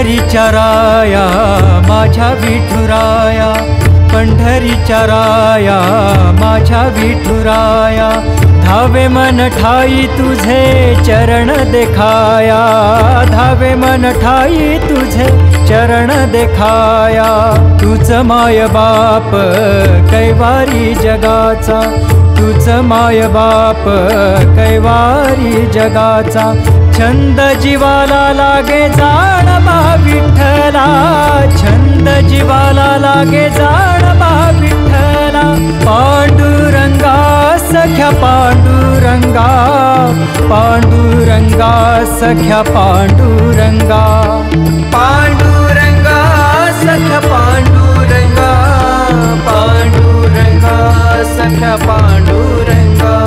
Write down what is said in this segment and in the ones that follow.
पंढरीच्या राया माझ्या विठुराया, पंढरीच्या राया माझ्या विठुराया, धावे मन ठाई तुझे चरण देखाया, धावे मन ठाई तुझे चरण देखाया। तुझ माय बाप कैवारी जगाचा, तुझ माय बाप कैवारी जगाचा, छंद जीवाला लागे जाण विठ्ठला, छंद जीवाला लागे जाण विठ्ठला। पांडुरंगा सख्या पांडुरंगा, पांडुरंगा सख्या पांडुरंगा, पांडुरंगा सख्या पांडुरंगा, पांडुरंगा सख्या पांडुरंगा।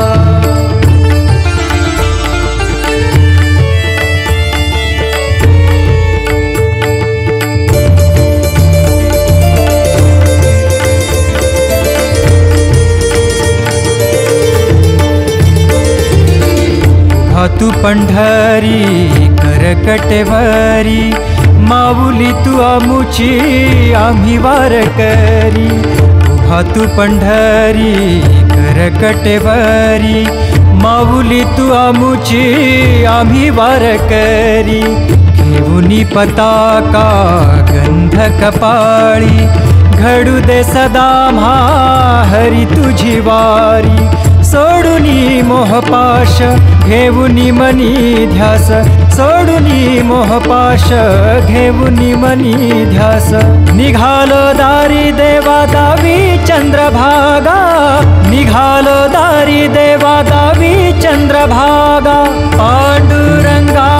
तू पंढरी करकटेवरी, माऊली तू आमुची आम्ही वारकरी। उभा तू पंढरी करकटेवरी, माऊली तू आमुची आम्ही वारकरी। घेऊनी पताका गंध कपाळी, घडू दे सदा म्हा हरी तुझी वारी। सोडूनी मोहपाश घेऊनी मनी ध्यास, सोडूनी मोहपाश घेऊनी मनी ध्यास। निघालो दारी देवा दावी चंद्रभागा, निघालो दारी देवा दावी चंद्रभागा। पांडुरंगा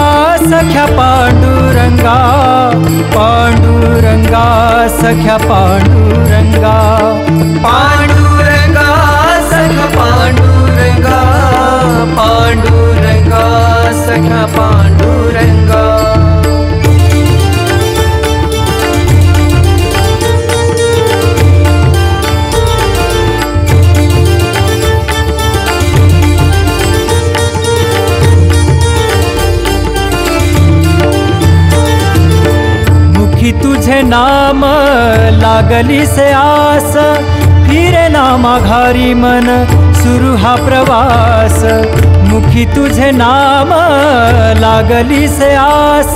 सख्या पांडुरंगा, पांडुरंगा सख्या पांडुरंगा, पांडुरंगा सख्या पांडुरंगा, पांडुरंगा सख्या पांडुरंगा। मुखी तुझे नाम लागली से आस, फिरे ना माघारी मन सुरू हा प्रवास। मुखी तुझे नाम लागली से आस,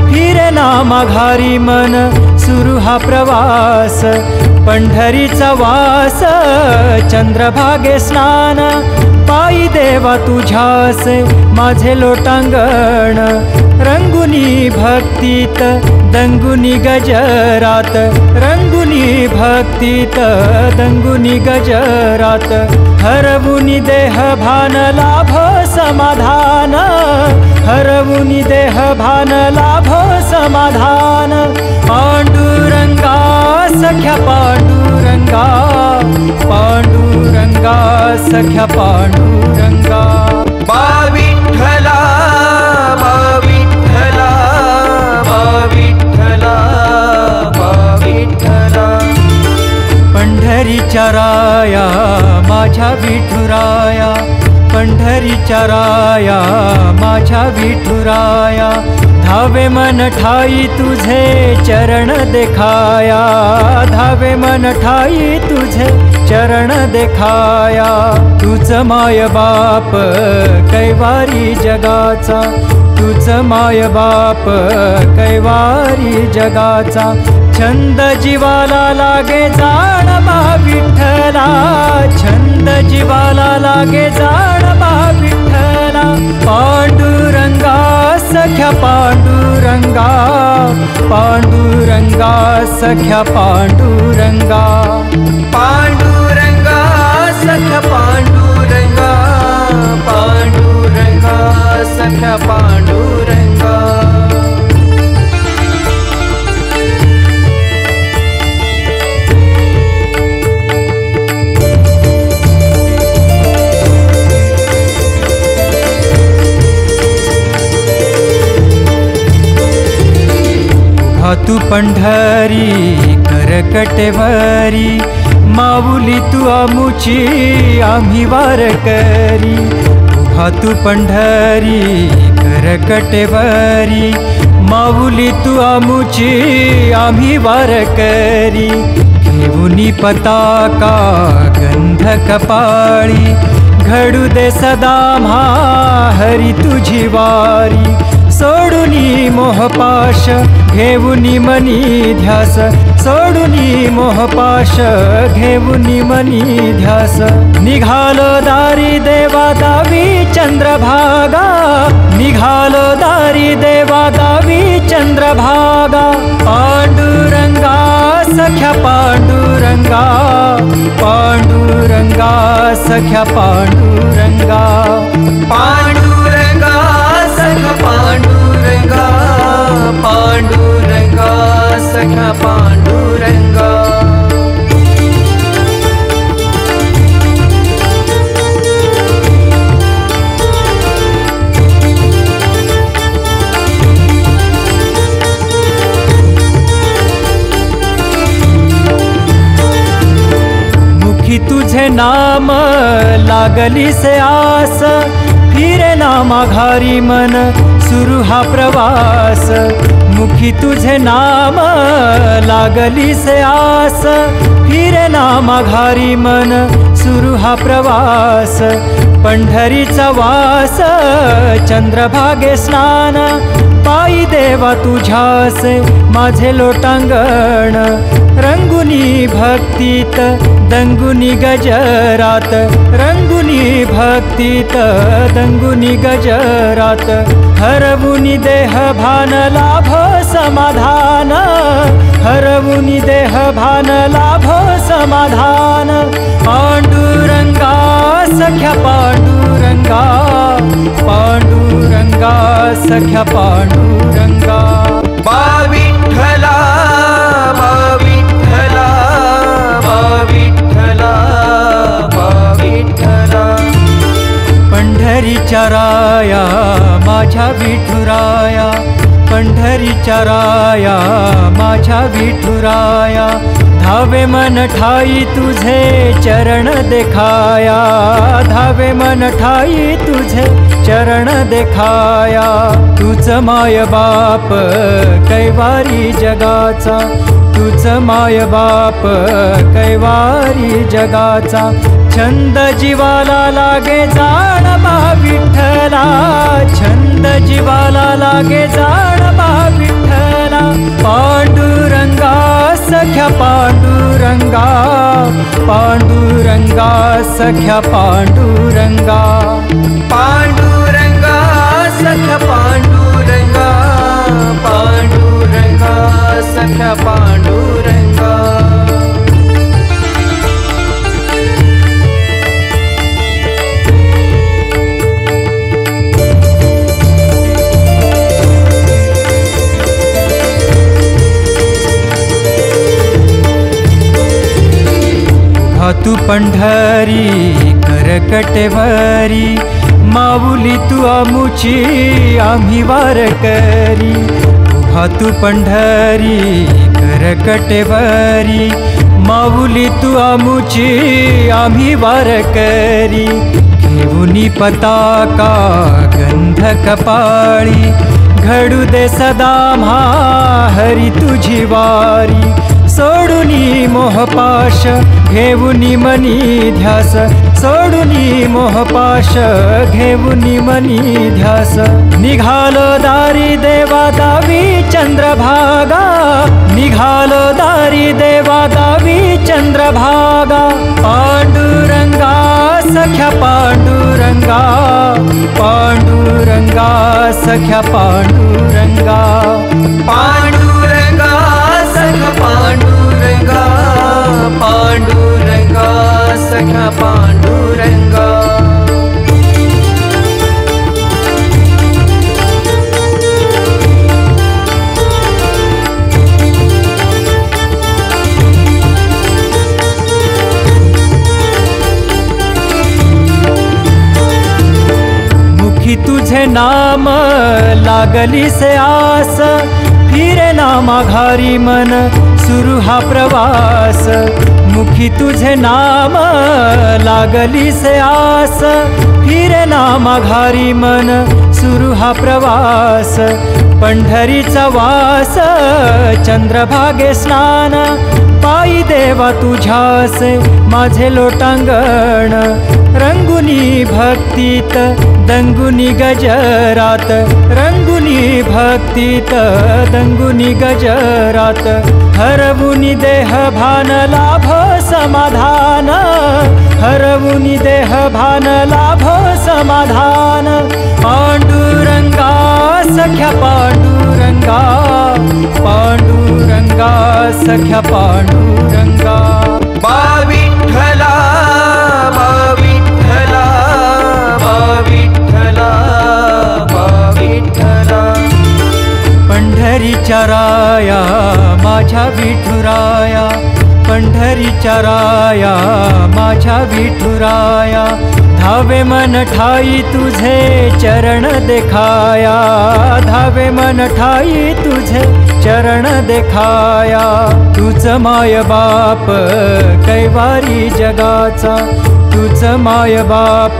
फिरे ना माघारी मन सुरू हा प्रवास। पंढरीचा वास चंद्रभागे स्नान, पायी देवा तुझ्यासे माझे लोटांगण। रंगुनी भक्तीत दंगुनी गजरात, रंगुनी भक्तीत दंगुनी गजरात। हरवुनी देह भान लाभो समाधान, हरवुनी देह भान लाभो समाधान। पांडुरंगा सख्या पांडुरंगा, पांडुरंगा सख्या पांडुरंगा। बा विठ्ठला, बा विठ्ठला, बा विठ्ठला, बा विठ्ठला। पंढरीच्या राया माझ्या विठुराया, पंढरीच्या राया माझ्या विठुराया, धावे मन ठाई तुझे चरण देखाया, धावे मन ठाई तुझे चरण देखाया। तुझ माय बाप कैवारी जगाचा, तुझ माय बाप कैवारी जगाचा, छंद जीवाला लागे जाण विठ्ठला, छंद जीवाला लागे जाण विठ्ठला। पांडुरंगा सख्या पांडुरंगा, पांडुरंगा सख्या पांडुरंगा, पांडुरंगा सख्या पांडुरंगा, पांडुरंगा सख्या पांडुरंगा। तू पंढरी करकटेवरी, माऊली तू आमुची आम्ही वारकरी। उभा तू पंढरी करकटेवरी, माऊली तू आमुची आम्ही वारकरी घेऊनी पताका गंध कपाळी घडू दे सदा हरी तुझी वारी सोडूनी मोहपाश घेऊनी मनी ध्यास सोडूनी मोहपाश घेऊनी मनी ध्यास निघालो दारी देवा दावी चंद्रभागा निघालो दारी देवा दावी चंद्रभागा पांडुरंगा सख्या पांडुरंगा पांडुरंगा सख्या पांडुरंगा पांडुरंगा सख्या पांडुरंगा पांडुरंगा सख्या पांडुरंगा मुखी तुझे नाम लागली से आस फिरे ना माघारी मन सुरू हा प्रवास मुखी तुझे नाम लागली से आस फिरे ना माघारी मन सुरू हा प्रवास पंढरीचा वास चंद्रभागे स्नान पायी देवा तुझ्यासे माझे लोटांगण रंगुनी भक्तीत दंगुनी गजरात रंगुनी भक्तीत दंगुनी गजरात हरवुनी देह भान लाभ समाधान हरवुनी देह भान लाभ समाधान पांडुरंगा सख्या पांडुरंगा पांडुरंगा सख्या पांडुरंगा बा विठ्ठला बा विठ्ठला बा विठ्ठला बा विठ्ठला पंढरीच्या राया माझ्या विठुराया पंढरीच्या राया माझ्या विठुराया धावे मन ठाई तुझे चरण देखाया धावे मन ठाई तुझे चरण देखाया तुझ माय बाप कैवारी जगाचा तुझ माय बाप कैवारी जगाचा छंद जीवाला लागे जाण बा विठ्ठला छंद जीवाला लागे जाण बा विठ्ठला पांडुरंगा सख्या पांडुरंगा पांडुरंगा सख्या पांडुरंगा पांडुरंगा सख्या पांडुरंगा पांडुरंगा सख्या पांडुरंगा तू पंढरी करकटेवरी माऊली तू आमुची आम्ही वारकरी उभा तू पंढरी करकटेवरी माऊली तू आमुची आम्ही वारकरी घेऊनी पताका गंध कपाळी घडू दे सदा हरी तुझी वारी सोडूनी मोहपाश घेऊनी मनी ध्यास सोडूनी मोहपाश घेऊनी मनी ध्यास निघालो दारी देवा दावी चंद्रभागा निघालो दारी देवा दावी चंद्रभागा पांडुरंगा सख्या पांडुरंगा पांडुरंगा सख्या पांडुरंगा पांडुरंगा सख्या पांडुरंगा पांडुरंगा सख्या पांडुरंगा मुखी तुझे नाम लागली से आस फिरे ना माघारी मन सुरू हा प्रवास मुखी तुझे नाम लागली से आस, फिरे ना माघारी मन सुरू हा प्रवास। पंढरीचा वास चंद्रभागे स्नान, पायी देवा तुझ्यासे माझे लोटांगण। रंगुनी भक्तीत दंगुनी गजरात, रंगुनी भक्तीत दंगुनी गजरात। हरवुनी देह भान लाभो समाधान, हरवुनी देह भान लाभो समाधान। पांडुरंगा सख्या पांडुरंगा, पांडुरंगा सख्या पांडुरंगा। बा विठ्ठला बा विठ्ठला बा विठ्ठला बा विठ्ठला। पंढरीच्या राया माझ्या विठुराया, पंढरीच्या राया माझ्या विठुराया। धावे मन ठाई तुझे चरण देखाया, धावे मन ठाई तुझे चरण देखाया। तुझ माय बाप कैवारी जगाचा, तुझ माय बाप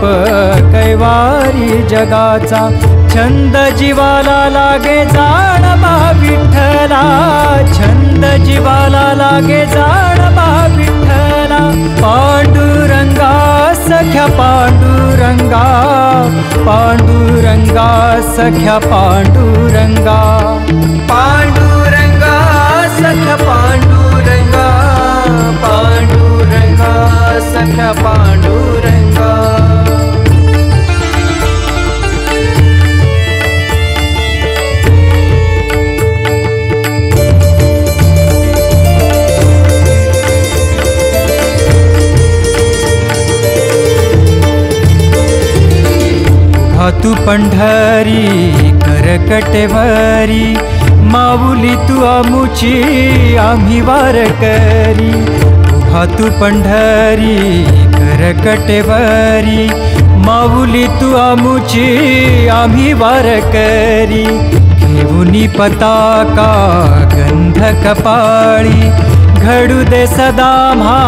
कैवारी जगाचा। छंद जीवाला लागे जाण मा विठ्ठला, छंद जीवाला लागे जाण मा विठ्ठला। पांडुरंगा सख्या पांडुरंगा, पांडुरंगा सख्या पांडुरंगा। पांडुरंगा सख्या पांडुरंगा, पांडुरंगा सख्या पांडुरंगा। तू पंढरी करकटेवरी, माऊली तू आमुची आम्ही वारकरी। उभा तू पंढरी करकटेवरी, माऊली तू आमुची आम्ही वारकरी। घेऊनी पताका गंध कपाळी, घडू दे सदा म्हा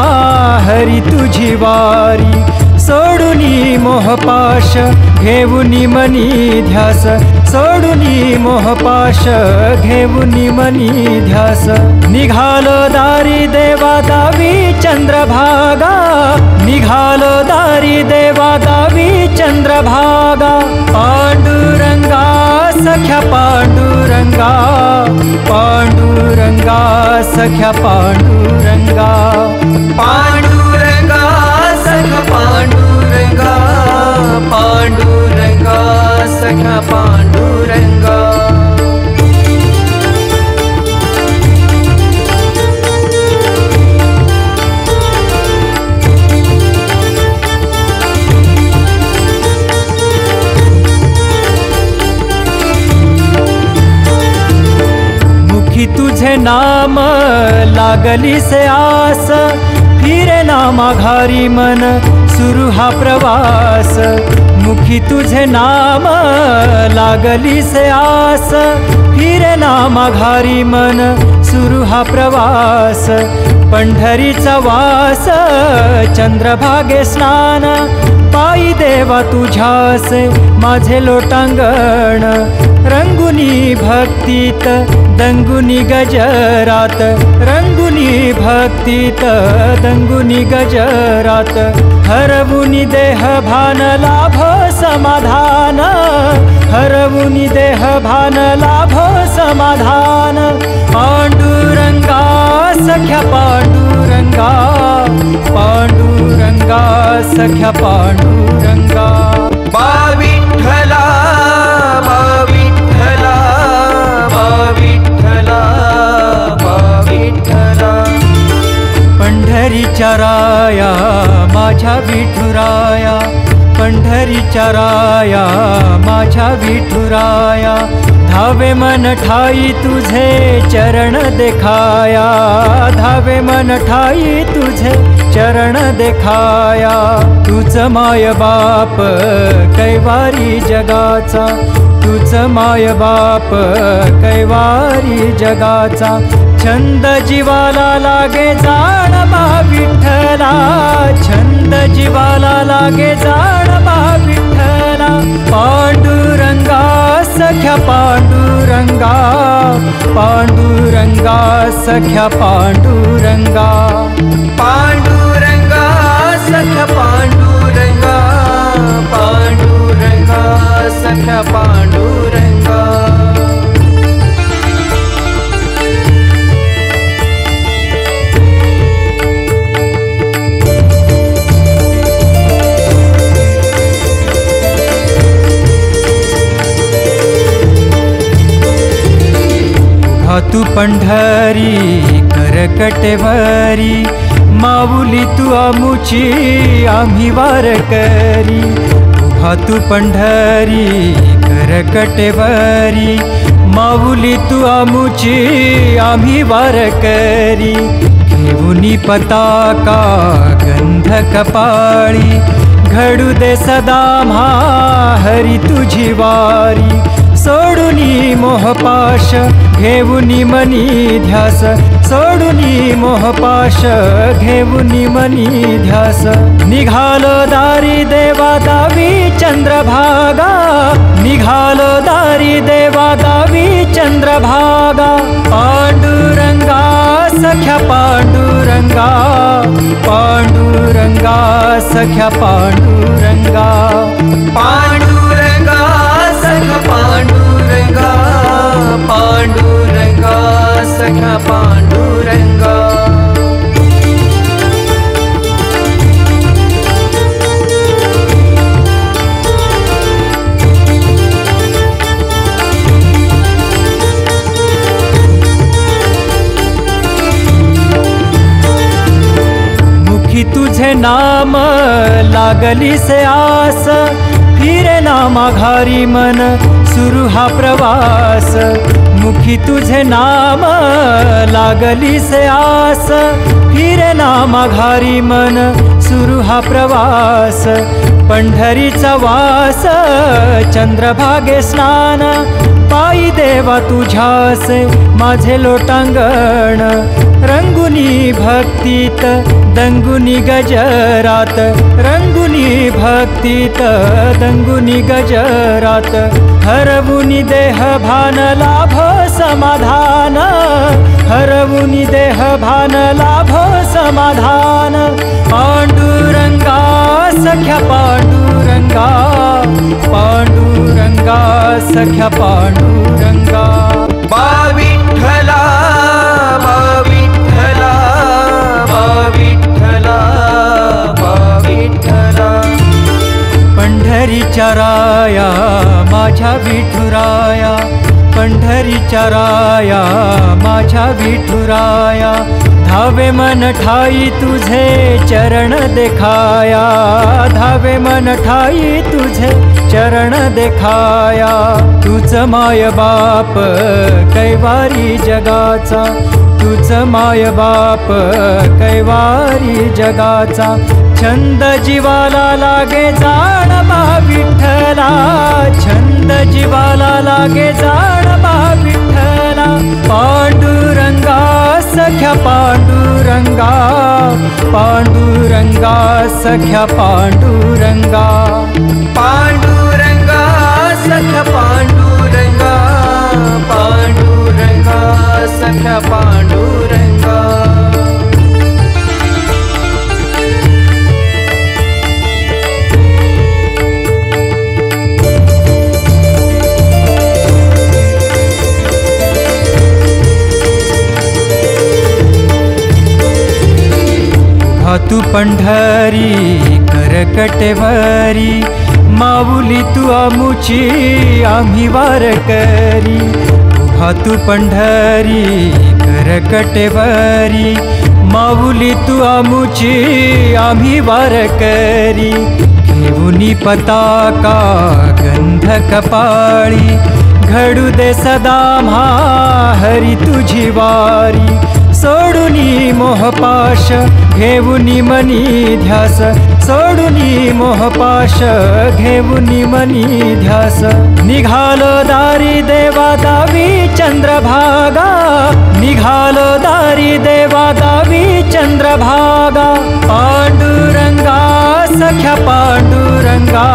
हरी तुझी वारी। सोडुनी मोहपाश घेऊनी मनी ध्यास, सोडुनी मोहपाश घेऊनी मनी ध्यास। निघालो दारी देवा दावी चंद्रभागा, निघालो दारी देवा दावी चंद्रभागा। पांडुरंगा सख्या पांडुरंगा, पांडुरंगा सख्या पांडुरंगा। पांडुरंगा सख्या पांडुरंगा, पांडुरंगा सख्या पांडुरंगा। मुखी तुझे नाम लागली से आस, फिरे ना माघारी मन सुरू हा प्रवास। मुखी तुझे नाम लागली से आस, फिरे ना माघारी मन सुरू हा प्रवास। पंढरीचा वास चंद्रभागे स्नान, पायी देवा तुझ्यासे माझे लोटांगण। रंगुनी भक्तीत दंगुनी गजरात, रंगुनी भक्तीत दंगुनी गजरात। हरवुनी देह भान लाभो समाधान, हरवुनी देह भान लाभो समाधान। पांडुरंगा सख्या पांडुरंगा, पांडुरंगा सख्या पांडुरंगा। बा विठ्ठला बा विठ्ठला बा विठ्ठला बा विठ्ठला। पंढरीच्या राया माझ्या विठुराया, पंढरीच्या राया माझ्या विठुराया। धावे मन ठाई तुझे चरण देखाया, धावे मन ठाई तुझे चरण देखाया। तूच माय बाप कैवारी जगाचा, तूच माय बाप कैवारी जगाचा। छंद जीवाला लागे जाण मा विठ्ठला, छंद जीवाला लागे जाण मा विठ्ठला। पांडुरंगा सख्या पांडुरंगा, पांडुरंगा सख्या पांडुरंगा। पांडुरंगा सख्या पांडुरंगा, पांडुरंगा सख्या पांडुरंगा। तू पंढरी करकटेवरी, माऊली तू आमुची आम्ही वारकरी। उभा तू पंढरी करकटेवरी, माऊली तू आमुची आम्ही वारकरी। घेऊनी पताका गंध कपाळी, घडू दे सदा म्हा हरी तुझी वारी। सोडूनी मोहपाश घेऊनी मनी ध्यास, सोडूनी मोहपाश घेऊनी मनी ध्यास। निघालो दारी देवा दावी चंद्रभागा, निघालो दारी देवा दावी चंद्रभागा। पांडुरंगा सख्या पांडुरंगा, पांडुरंगा सख्या पांडुरंगा। पांडुरंगा सख्या पांडुरंगा, पांडुरंगा सख्या पांडुरंगा। मुखी तुझे नाम लागली से आस, फिरे ना माघारी मन सुरू हा प्रवास। मुखी तुझे नाम लागली से आस, फिरे ना माघारी मन सुरू हा प्रवास। पंढरीचा वास चंद्रभागे स्नान, पायी देवा तुझ्यासे माझे लोटांगण। रंगुनी भक्तीत दंगुनी गजरात, रंगुनी भक्तीत दंगुनी गजरात। हरवुनी देह भान लाभ समाधान, हरवुनी देह भान लाभ समाधान। पांडुरंगा सख्या पांडुरंगा, पांडुरंगा सख्या पांडुरंगा। बा विठ्ठला, बा विठ्ठला, बा विठ्ठला, बा विठ्ठला। पंढरीच्या राया माझ्या विठुराया, पंढरीच्या राया माझ्या विठुराया। धावे मन ठाई तुझे चरण देखाया, धावे मन ठाई तुझे चरण देखाया। तूच माय बाप कैवारी जगाचा, तूच माय बाप कैवारी जगाचा। छंद जीवाला लागे जाण मा विठ्ठला, छंद जीवाला लागे जाण मा विठ्ठला। पांडुरंगा सख्या पांडुरंगा, पांडुरंगा सख्या पांडुरंगा। पांडुरंगा सख्या पांडुरंगा, पांडुरंगा सख्या पांडुरंगा। तू पंढरी करकटेवरी, माऊली तू आमुची आम्ही वारकरी। उभा तू पंढरी करकटेवरी, माऊली तू आमुची आम्ही वारकरी। घेऊनी पताका गंध कपाळी, घडू दे सदा म्हा हरी तुझी वारी। सोडुनी मोहपाश घेऊनी मनी ध्यास, सोडुनी मोहपाश घेऊनी मनी ध्यास। निघालो दारी देवा दावी चंद्रभागा, निघालो दारी देवा दावी चंद्रभागा। पांडुरंगा सख्या पांडुरंगा,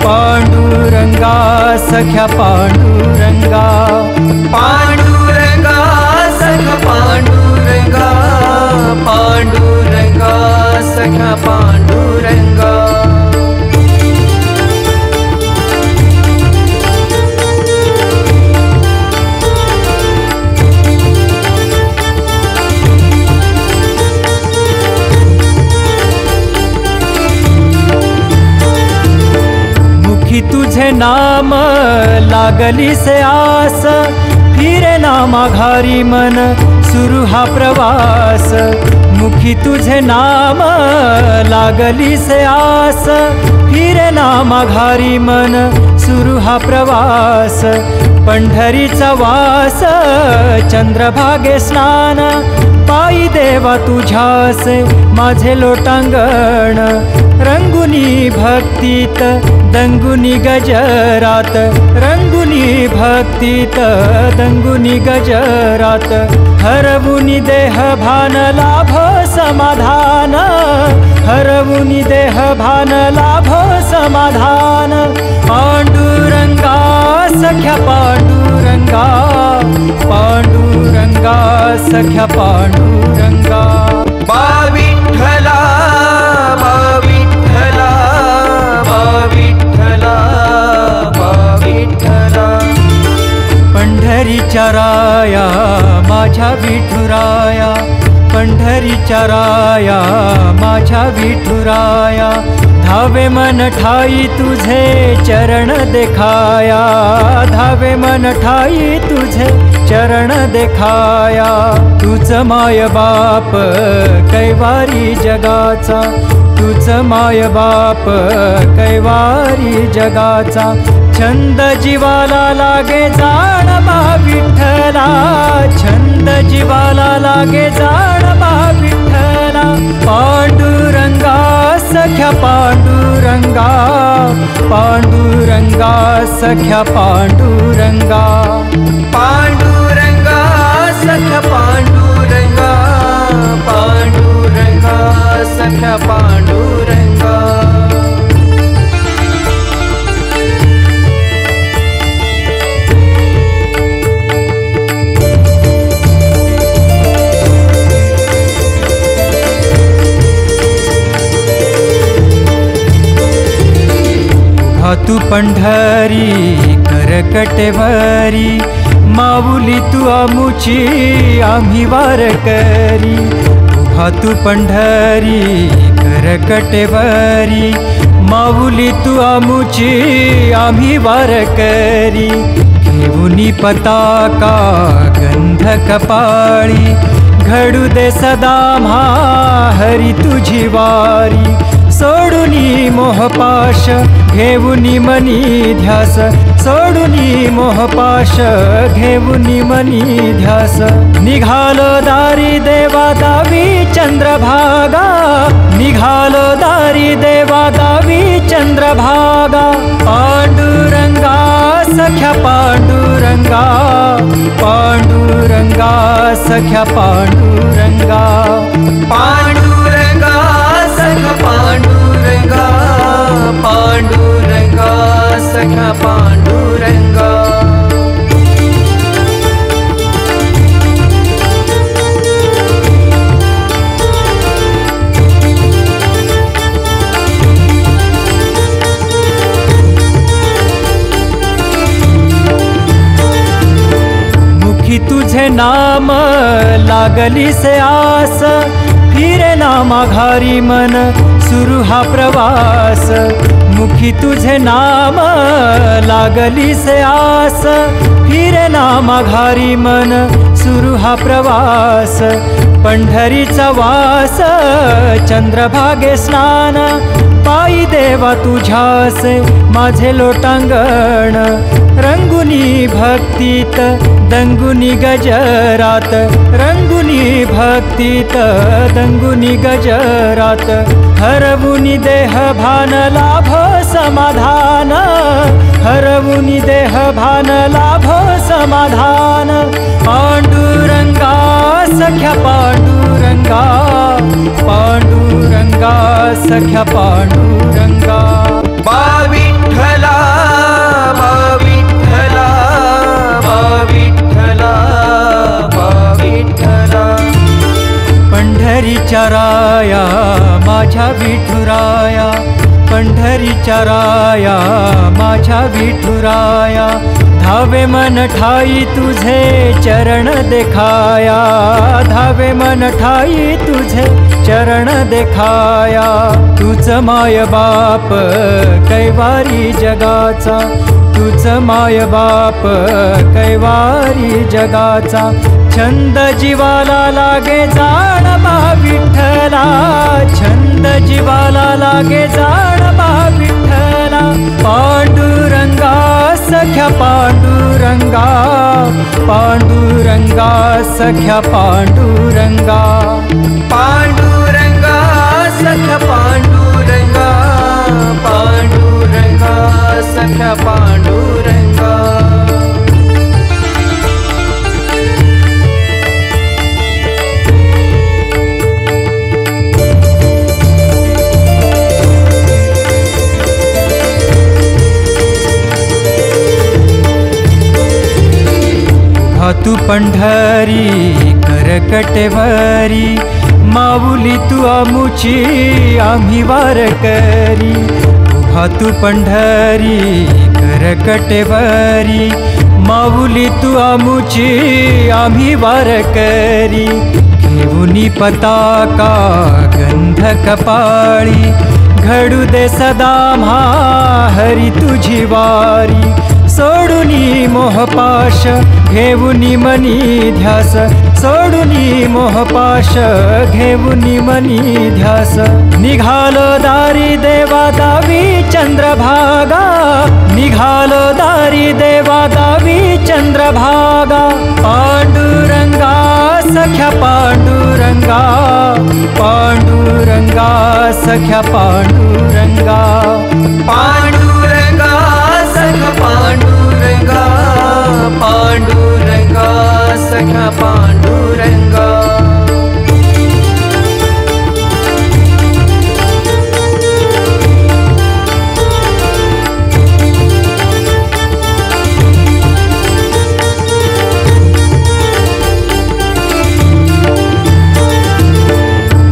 पांडुरंगा सख्या पांडुरंगा। पांडुरंगा सख्या पांडुरंगा, पांडुरंगा सख्या पांडुरंगा। तुझे नाम लागली से आस, फिरे नामा घारी मन सुरू हा प्रवास। मुखी तुझे नाम लागली से आस, फिरे नामा घारी मन सुरू हा प्रवास। पंढरीचा वास चंद्रभागे स्नान, पायी देवा तुझ्यासे माझे लोटांगण। रंगुनी भक्तीत दंगुनी गजरात, रंगुनी भक्तीत दंगुनी गजरात। हरवुनी देह भान लाभ समाधान, हरवुनी देह भान लाभ समाधान। पांडुरंगा सख्या पांडुरंगा, पांडुरंगा सख्या पांडुरंगा। बा विठ्ठला, बा विठ्ठला, बा विठ्ठला, बा विठ्ठला। पंढरीच्या राया माझ्या विठुराया, पंढरीच्या राया माझ्या विठुराया। धावे मन ठाई तुझे चरण देखाया, धावे मन ठाई तुझे चरण देखाया। तुझ माय बाप कैवारी जगाचा, तुझ माय बाप कैवारी जगाचा। छंद जीवाला लागे जाण बा विठ्ठला, छंद जीवाला लागे जाण बा विठ्ठला। पांडुरंगा सख्या पांडुरंगा, पांडुरंगा सख्या पांडुरंगा। पांडुरंगा सख्या पांडुरंगा, पांडुरंगा सख्या पांडुरंगा। तू पंढरी करकटेवरी, माऊली तू आमुची आम्ही वारकरी। उभा तू पंढरी करकटेवरी, माऊली तू आमुची आम्ही वारकरी। घेऊनी पताका गंध कपाळी, घडू दे सदा म्हा हरी तुझी वारी। सोडुनी मोहपाश घेऊनी मनी ध्यास, सोडुनी मोहपाश घेऊनी मनी ध्यास। निघालो दारी देवा दावी चंद्रभागा, निघालो दारी देवा दावी चंद्रभागा। पांडुरंगा सख्या पांडुरंगा, पांडुरंगा सख्या पांडुरंगा। पांडुरंगा सख्या पांडुरंगा, पांडुरंगा सख्या पांडुरंगा। मुखी तुझे नाम लागली से आस, फिरे नामा घारी मन सुरू हा प्रवास। मुखी तुझे नाम लागली से आस, फिरे नामा घारी मन सुरू हा प्रवास। पंढरीचा वास चंद्रभागे स्नान, पायी देवा तुझ्यासे माझे लोटांगण। रंगुनी भक्तीत दंगुनी गजरात, रंगुनी सोडुनी भक्तीत दंगुनी गजरात हरवुनी देह भान लाभ समाधान हरवुनी देह भान लाभ समाधान पांडुरंगा सख्या पांडुरंगा पांडुरंगा सख्या पांडुरंगा बा विठ्ठला बा विठ्ठला बा विठ्ठला बा विठ्ठला पंढरीच्या राया माझ्या विठुराया पंढरीच्या राया माझ्या विठुराया धावे मन ठाई तुझे चरण देखाया धावे मन ठाई तुझे चरण देखाया तुझ माय बाप कैवारी जगाचा तुझ माय बाप कैवारी जगाचा छंद जीवाला लागे जाण मा विठ्ठला छंद जीवाला लागे जाण मा विठ्ठला पांडुरंगा सख्या पांडुरंगा पांडुरंगा सख्या पांडुरंगा पांडुरंगा सख्या पांडुरंगा पांडुरंगा सख्या पांडुरंगा तू पंढरी करकटेवरी माऊली तू आमुची आम्ही वार करी उभा तू पंढरी करकटेवरी माऊली तू आमुची आम्ही वार करी घेऊनी पताका गंध कपाळी घडू दे सदा म्हा हरी तुझी वारी सोडुनी मोहपाश घेऊनी मनी ध्यास सोडुनी मोहपाश घेऊनी मनी ध्यास निघालो दारी देवा दावी चंद्रभागा निघालो दारी देवा दावी चंद्रभागा पांडुरंगा सख्या पांडुरंगा पांडुरंगा सख्या पांडुरंगा पांडुरंगा सख्या पांडुरंगा पांडुरंगा सख्या पांडुरंगा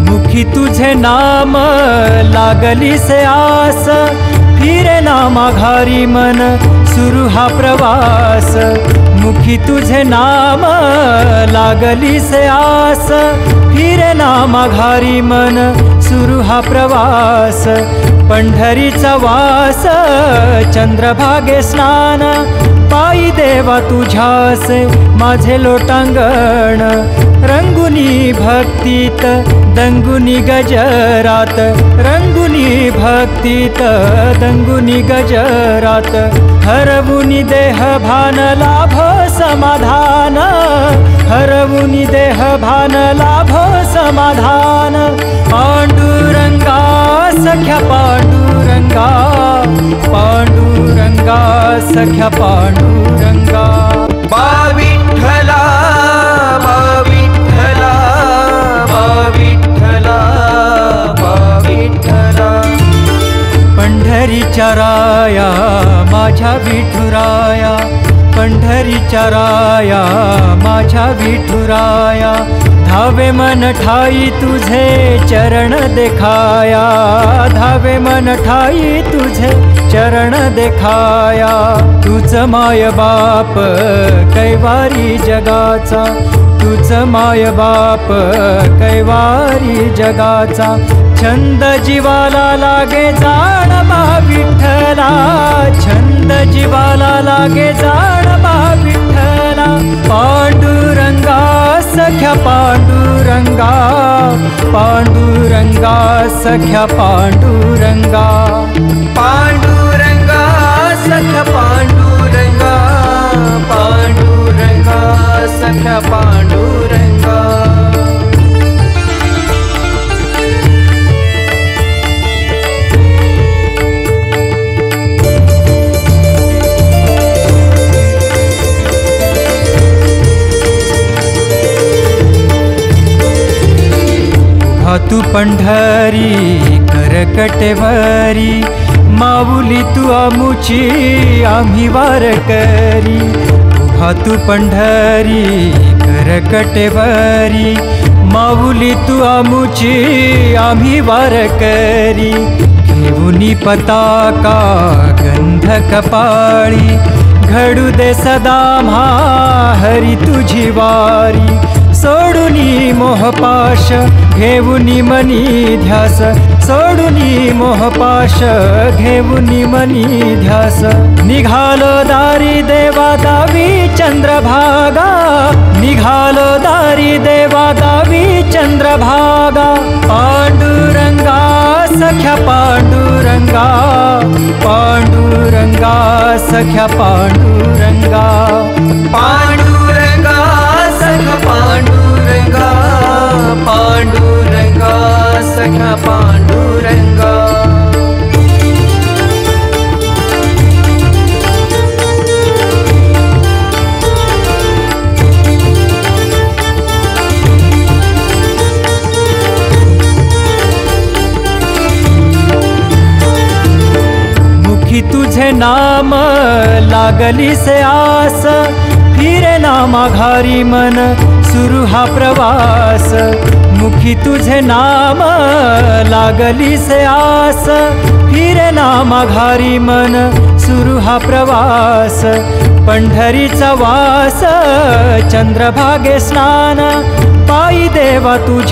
मुखी तुझे नाम लागली से आस फिरे ना माघारी मन सुरू हा प्रवास मुखी तुझे नाम लागली से आस फिरे ना माघारी मन सुरू हा प्रवास पंढरीचा वास चंद्रभागे स्नान पायी देवा तुझ्यासे माझे लोटांगण रंगुनी भक्तीत दंगुनी गजरात रंगुनी भक्तीत दंगुनी गजरात हरवुनी देह भान लाभ समाधान हरवुनी देह भान लाभ समाधान पांडुरंगा सख्या पांडुरंगा पांडुरंगा सख्या पांडुरंगा बा विठ्ठला बा विठ्ठला बा विठ्ठला बा विठ्ठला पंढरीच्या राया माझ्या विठुराया पंढरीच्या राया माझ्या विठुराया धावे मन ठाई तुझे चरण देखाया धावे मन ठाई तुझे चरण देखाया तुझ माय बाप कैवारी जगाचा तुझ माय बाप कैवारी जगाचा छंद जीवाला लागे जाण मा विठ्ठला छंद जीवाला लागे जाण मा विठ्ठला पांडुरंगा सख्या पांडुरंगा पांडुरंगा सख्या पांडुरंगा पांडुरंगा सख्या पांडुरंगा पांडुरंगा सख्या पांडुरंगा तू पंढरी करकटेवरी, माऊली तू आमुची आम्ही वारकरी. उभा तू पंढरी करकटेवरी, माऊली तू आमुची आम्ही वारकरी. घेऊनी पताका गंध कपाळी, घडू दे सदा म्हा हरी तुझी वारी. सोडूनी मोहपाश घेऊनी मनी ध्यास, सोडूनी मोहपाश घेऊनी मनी ध्यास. निघालो दारी देवा दावी चंद्रभागा, निघालो दारी देवा दावी चंद्रभागा. पांडुरंगा सख्या पांडुरंगा, पांडुरंगा सख्या पांडुरंगा. पांडुरंगा सख्या पांडुरंगा, पांडुरंगा सख्या पांडुरंगा. मुखी तुझे नाम लागली से आस, फिरे ना माघारी मन सुरू हा प्रवास. मुखी तुझे नाम लागली से आस, फिरे ना माघारी मन सुरू हा प्रवास. पंढरीचा वास चंद्रभागे स्नान, पायी देवा तुझ